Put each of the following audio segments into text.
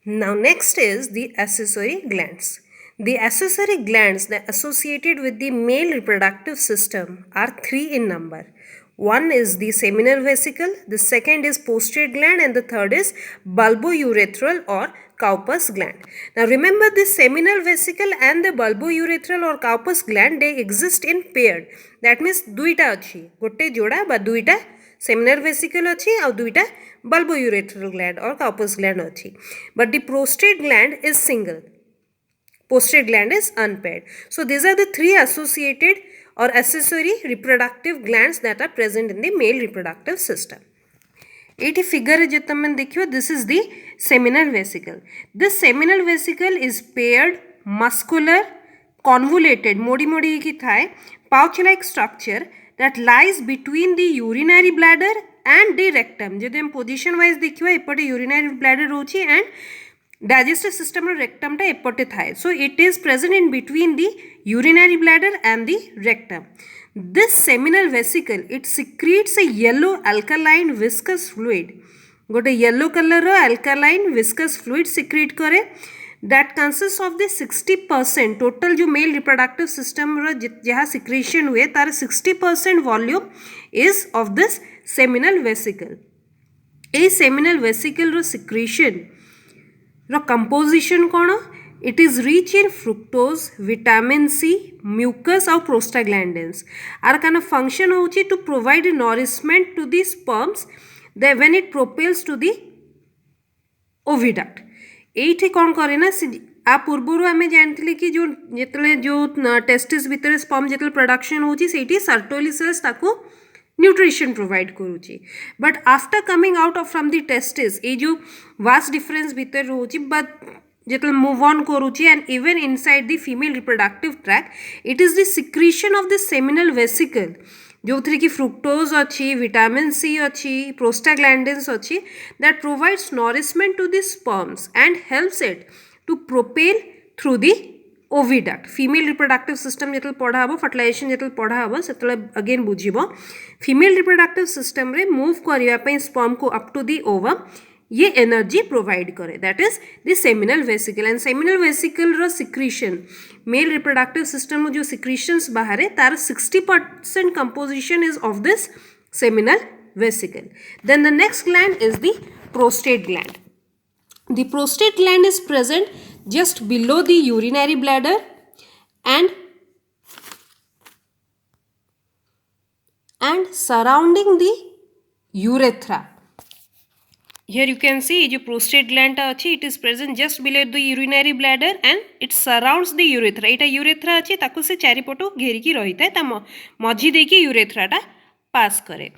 Now, next is the accessory glands. The accessory glands that associated with the male reproductive system are three in number. One is the seminal vesicle, the second is posterior gland, and the third is bulbourethral or Cowper's gland. Now remember, this seminal vesicle and the bulbourethral or Cowper's gland, they exist in paired. That means duita achi, gotte joda ba duita seminal vesicle achi ଆଉ ଦୁଇଟା bulbourethral gland or Cowper's gland achi. But the prostate gland is single. Posterior gland is unpaired. So these are the three associated or accessory reproductive glands that are present in the male reproductive system. एटी figure जो तुम देखियो, this is the seminal vesicle. This seminal vesicle is paired, muscular, convoluted, मोड़ी मोड़ी की थाए, pouch like structure that lies between the urinary bladder and the rectum. जदि हम पोजिशन वाइज देखिए, एपटे यूरिनरी ब्लैडर रोची एंड डाइजेस्टिव सिस्टम रेक्टमटा एपटे थाए. So it is present in between the urinary bladder and the rectum. This seminal vesicle, it secretes a yellow alkaline viscous fluid. गोटे yellow colour alkaline viscous fluid secrete करे. That consists of the 60%. Total जो male reproductive system जहाँ secretion हुए तार 60% volume is of this seminal vesicle. A seminal vesicle रो secretion रो composition कौन? It is rich in fructose, vitamin C, mucus और prostaglandins. Are kind of function होची to provide nourishment to the sperms that when it propels to the oviduct. एठी कौन करे ना, आ पूर्वरु आमे जानथिले कि जो जेतले जो टेस्टिस भितर स्पर्म जेतले प्रोडक्शन होची सेठी सर्टोली सेल्स ताको न्यूट्रिशन प्रोवाइड करूची. But after coming out of from the testis ए जो वास्ट डिफरेंस भितर रोची बट जेतले मूव ऑन करूची and even inside the female reproductive tract it is the secretion of the seminal vesicle जो थी कि फ्रुक्टोज अच्छी, विटामिन सी अच्छी, प्रोस्टाग्लैंडिन्स अच्छी that provides nourishment to the sperms and helps it to propel through the oviduct. Female reproductive system जो पढ़ा हम, fertilisation जो पढ़ा हम से अगेन बुझ फीमेल रिप्रोडक्टिव सिस्टम रे मूव करने स्पर्म को अप टू द ओवम ये एनर्जी प्रोवाइड करे. That is the seminal vesicle. And seminal vesicle रो सिक्रीशन मेल रिप्रोडक्टिव सिस्टम जो सिक्रीशंस बाहर तार 60% composition is of this seminal vesicle. Then the next gland is the prostate gland. The prostate gland is present just below the urinary bladder and surrounding the urethra. Here you can see जो prostate gland अच्छी, it is present just below the urinary bladder and it surrounds the urethra. इटा urethra अच्छी ताको से चारिपटो घेरी की रही था, ता मझी दे की urethra टा पास करे.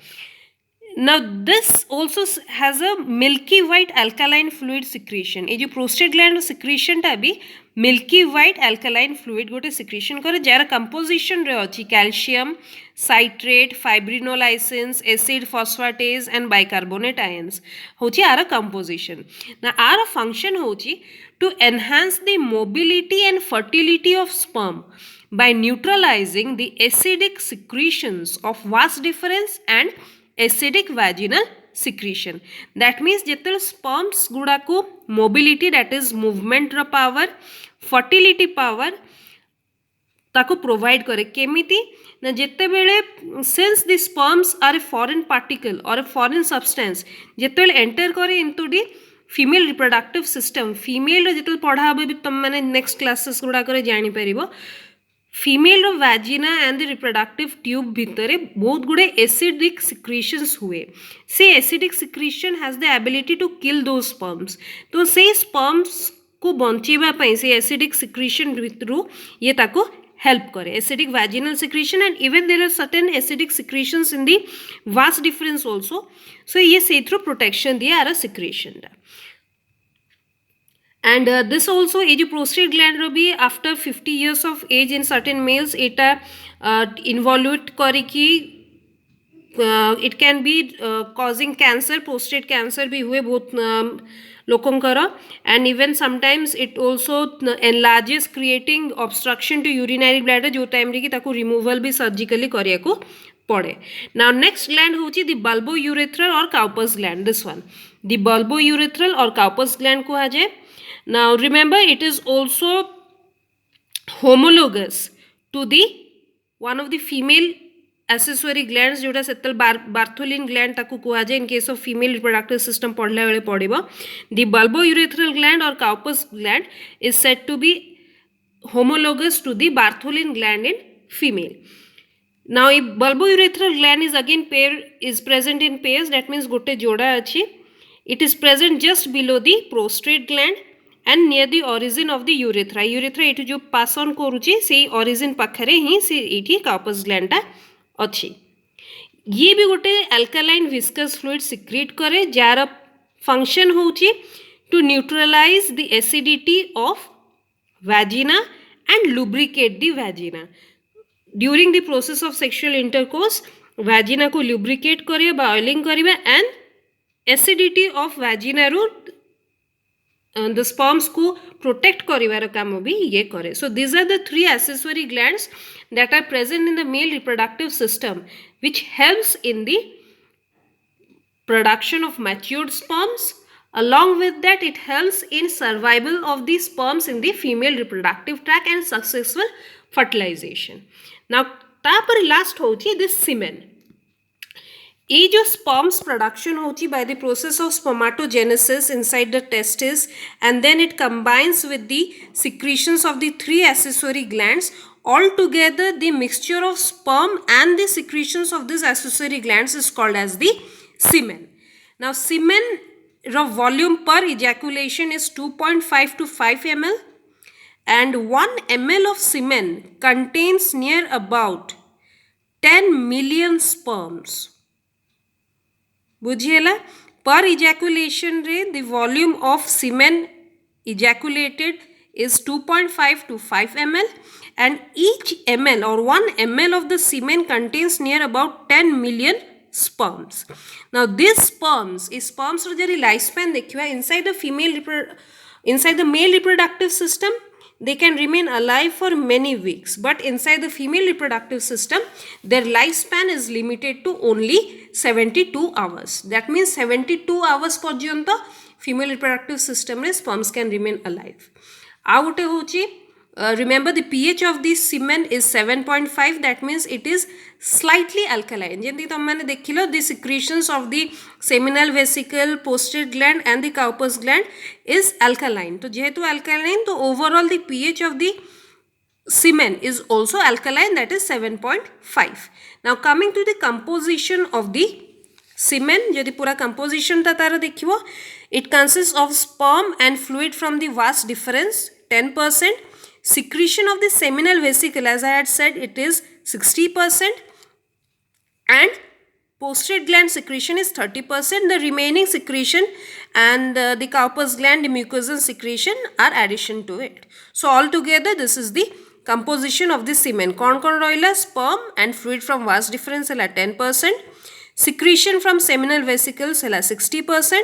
Now this also has a milky white alkaline fluid secretion. ये जो prostate gland secretion टा भी milky white alkaline fluid गोटे secretion करे जार composition रे अच्छी calcium, citrate, fibrinolysins, acid phosphatase and bicarbonate ions होची आरा composition. Now आरा function होची to enhance the mobility and fertility of sperm by neutralizing the acidic secretions of vas deferens and acidic vaginal secretion. That means जेतल sperms गुड़ा को mobility, that is movement रा power, fertility power ताको provide करे. केमिति ना जेते बेले since the sperms are a foreign particle or a foreign substance जेते बेले enter करे into the female reproductive system, female रा जेते पढ़ा हबे भी तुम माने next classes गुड़ा करे जानी परिबो. Female vagina and the reproductive tube भितर बहुत गुड़े एसिडिक सिक्रीशंस हुए. से acidic secretion has the ability to kill those sperms. तो से स्पर्म्स को बंचेबा से एसिडिक सिक्रीशन भितरु ये ताको हेल्प करे. Acidic vaginal secretion and even there are certain acidic secretions in the vas deferens also. So ये से थ्रू प्रोटेक्शन दिया आर सिक्रीशन दा. And this also ये जो prostate gland रो भी after 50 years of age in certain males Etah involute करे कि it can be causing cancer, prostate cancer भी हुए बहुत लोगों करा. And even sometimes it also enlarges creating obstruction to urinary bladder जो टाइम रे कि ताको removal भी surgically करिया को पड़े. Now next gland होची the bulbourethral or Cowper's gland. This one, the bulbourethral or Cowper's gland को आजे. Now remember it is also homologous to the one of the female accessory glands जोटा सेतल Bartholin gland ताकू को आजे. In case of female reproductive system पढ़ला वाले पढ़िबो. The bulbourethral gland or Cowper's gland is said to be homologous to the Bartholin gland in female. Now if bulbourethral gland is again present in pairs, that means gote joda achi. It is present just below the prostrate gland and near the origin of the urethra. Urethra एठी जो pass on करूची से origin पाखरे ही से एठी Cowper's gland टा अच्छी. ये भी गोटे alkaline viscous fluid secrete करे जार function होची to neutralize the acidity of vagina and lubricate the vagina. During the process of sexual intercourse, vagina को lubricate करिए बा oiling करिए and acidity of vagina रू the sperms को protect करिवार काम भी ये करे. So these are the three accessory glands that are present in the male reproductive system, which helps in the production of matured sperms. Along with that, it helps in survival of the sperms in the female reproductive tract and successful fertilization. Now, तापर last होची this semen. ये जो sperms production होची by the process of spermatogenesis inside the testis, and then it combines with the secretions of the three accessory glands. Altogether, the mixture of sperm and the secretions of these accessory glands is called as the semen. Now, semen volume per ejaculation is 2.5 to 5 ml, and 1 ml of semen contains near about 10 million sperms. बुझिएला per ejaculation रे the volume of semen ejaculated is 2.5 to 5 ml, and each ml or 1 ml of the semen contains near about 10 million sperms. Now these sperms रे lifespan देखिवा inside the male reproductive system they can remain alive for many weeks, but inside the female reproductive system their lifespan is limited to only 72 hours. That means 72 hours पर्यंत female reproductive system रे sperms can remain alive. आ गोटे होची remember the pH of the semen is 7.5. that means it is slightly alkaline. जेंती तुम मैंने देखिलो the secretions of the seminal vesicle, posterior gland and the Cowper's gland is alkaline. तो जेहेतु alkaline तो overall the pH of the semen is also alkaline, that is 7.5. Now coming to the composition of the semen, जदि पूरा composition ता तारा देखिवो, it consists of sperm and fluid from the vas deferens 10%. Secretion of the seminal vesicle, as I had said, it is 60%, and posterior gland secretion is 30%. The remaining secretion and the Cowper's gland mucosal secretion are addition to it. So altogether this is the composition of the semen. कौन रहिला sperm and fluid from vas deferens है 10%. Secretion from seminal vesicles है 60%.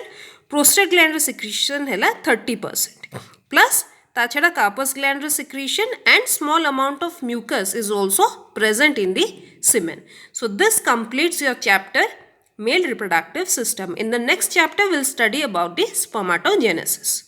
Posterior gland secretion है 30%. Plus ताछड़ा Cowper's gland secretion and small amount of mucus is also present in the semen. So this completes your chapter male reproductive system. In the next chapter we'll study about the spermatogenesis.